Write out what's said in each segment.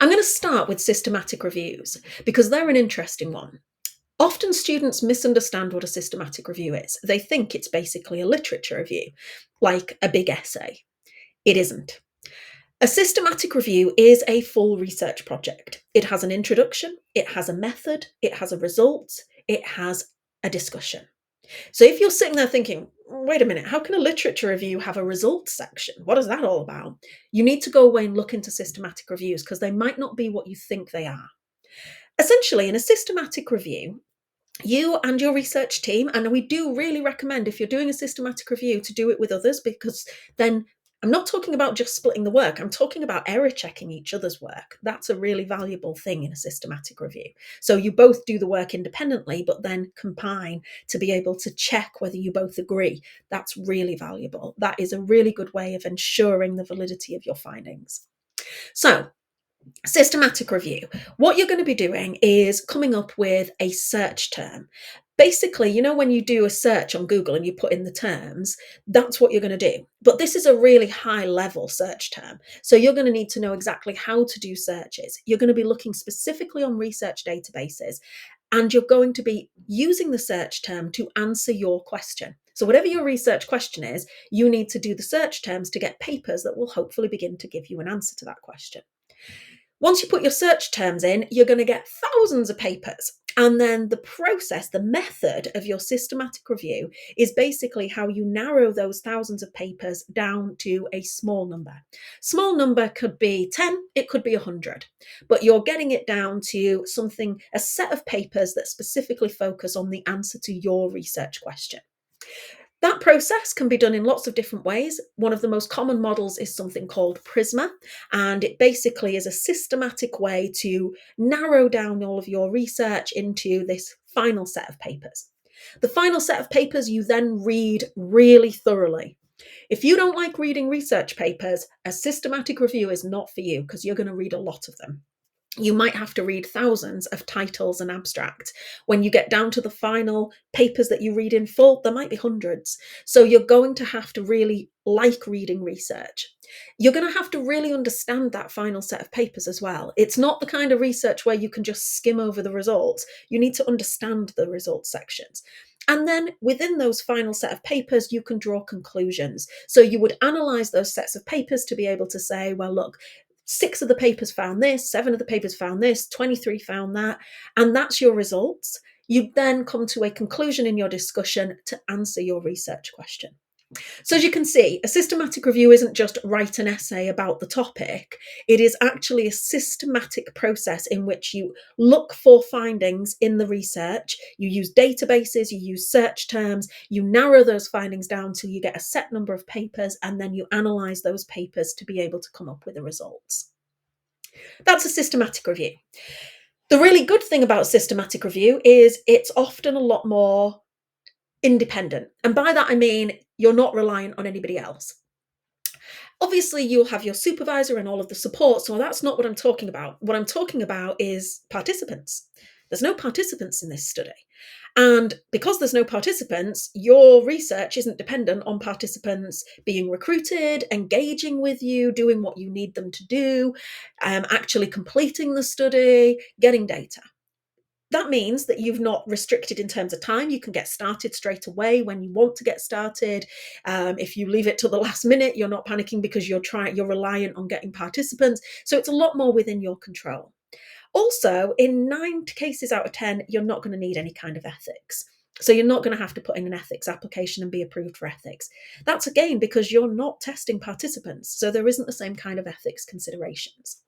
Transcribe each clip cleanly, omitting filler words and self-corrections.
I'm going to start with systematic reviews because they're an interesting one. Often students misunderstand what a systematic review is. They think it's basically a literature review, like a big essay. It isn't. A systematic review is a full research project. It has an introduction, it has a method, it has a result, it has a discussion. So if you're sitting there thinking, wait a minute, how can a literature review have a results section? What is that all about? You need to go away and look into systematic reviews because they might not be what you think they are. Essentially, in a systematic review, you and your research team, and we do really recommend if you're doing a systematic review to do it with others, because then I'm not talking about just splitting the work, I'm talking about error checking each other's work. That's a really valuable thing in a systematic review. So you both do the work independently, but then combine to be able to check whether you both agree. That's really valuable. That is a really good way of ensuring the validity of your findings. So systematic review. What you're going to be doing is coming up with a search term. Basically, when you do a search on Google and you put in the terms, that's what you're going to do. But this is a really high level search term. So you're going to need to know exactly how to do searches. You're going to be looking specifically on research databases, and you're going to be using the search term to answer your question. So whatever your research question is, you need to do the search terms to get papers that will hopefully begin to give you an answer to that question. Once you put your search terms in, you're going to get thousands of papers. And then the process, the method of your systematic review is basically how you narrow those thousands of papers down to a small number. Small number could be 10, it could be 100, but you're getting it down to something, a set of papers that specifically focus on the answer to your research question. That process can be done in lots of different ways. One of the most common models is something called Prisma, and it basically is a systematic way to narrow down all of your research into this final set of papers. The final set of papers you then read really thoroughly. If you don't like reading research papers, a systematic review is not for you because you're going to read a lot of them. You might have to read thousands of titles and abstracts. When you get down to the final papers that you read in full, there might be hundreds. So you're going to have to really like reading research. You're going to have to really understand that final set of papers as well. It's not the kind of research where you can just skim over the results. You need to understand the results sections. And then within those final set of papers, you can draw conclusions. So you would analyze those sets of papers to be able to say, well, look, 6 of the papers found this, 7 of the papers found this, 23 found that, and that's your results. You then come to a conclusion in your discussion to answer your research question. So as you can see, a systematic review isn't just write an essay about the topic. It is actually a systematic process in which you look for findings in the research. You use databases, you use search terms, you narrow those findings down till you get a set number of papers, and then you analyze those papers to be able to come up with the results. That's a systematic review. The really good thing about systematic review is it's often a lot more independent. And by that, I mean, you're not reliant on anybody else. Obviously, you'll have your supervisor and all of the support. So that's not what I'm talking about. What I'm talking about is participants. There's no participants in this study. And because there's no participants, your research isn't dependent on participants being recruited, engaging with you, doing what you need them to do, actually completing the study, getting data. That means that you've not restricted in terms of time. You can get started straight away when you want to get started. If you leave it till the last minute, you're not panicking because you're reliant on getting participants. So it's a lot more within your control. Also, in 9 cases out of 10, you're not going to need any kind of ethics. So you're not going to have to put in an ethics application and be approved for ethics. That's again because you're not testing participants. So there isn't the same kind of ethics considerations.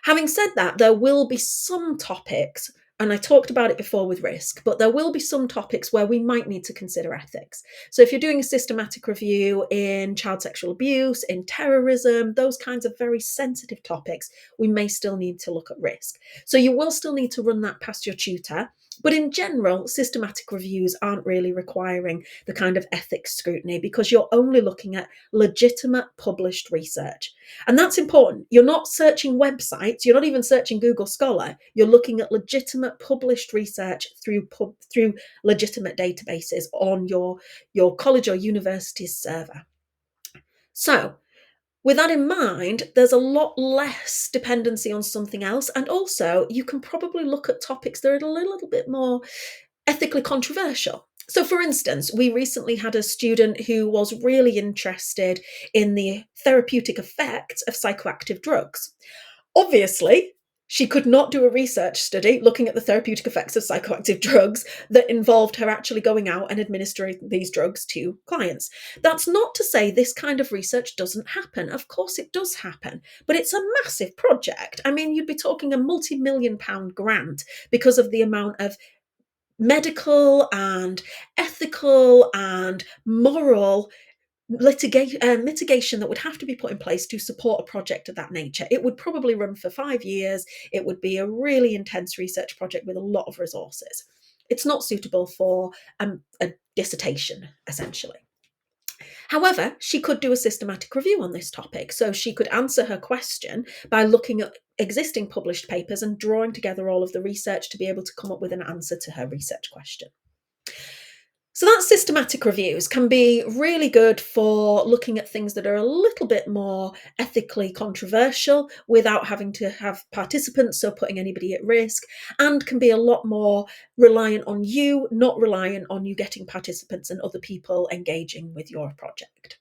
Having said that, there will be some topics, and I talked about it before with risk, but there will be some topics where we might need to consider ethics. So if you're doing a systematic review in child sexual abuse, in terrorism, those kinds of very sensitive topics, we may still need to look at risk. So you will still need to run that past your tutor. But in general, systematic reviews aren't really requiring the kind of ethics scrutiny because you're only looking at legitimate published research. And that's important. You're not searching websites. You're not even searching Google Scholar. You're looking at legitimate published research through legitimate databases on your college or university's server. So With that in mind, there's a lot less dependency on something else, and also you can probably look at topics that are a little bit more ethically controversial. So, for instance, we recently had a student who was really interested in the therapeutic effects of psychoactive drugs. Obviously, she could not do a research study looking at the therapeutic effects of psychoactive drugs that involved her actually going out and administering these drugs to clients. That's not to say this kind of research doesn't happen. Of course, it does happen, but it's a massive project. I mean, you'd be talking a multi-million pound grant because of the amount of medical and ethical and moral mitigation that would have to be put in place to support a project of that nature. It would probably run for 5 years. It would be a really intense research project with a lot of resources. It's not suitable for a dissertation, essentially. However, she could do a systematic review on this topic. So she could answer her question by looking at existing published papers and drawing together all of the research to be able to come up with an answer to her research question. So that systematic reviews can be really good for looking at things that are a little bit more ethically controversial without having to have participants, so putting anybody at risk, and can be a lot more reliant on you, not reliant on you getting participants and other people engaging with your project.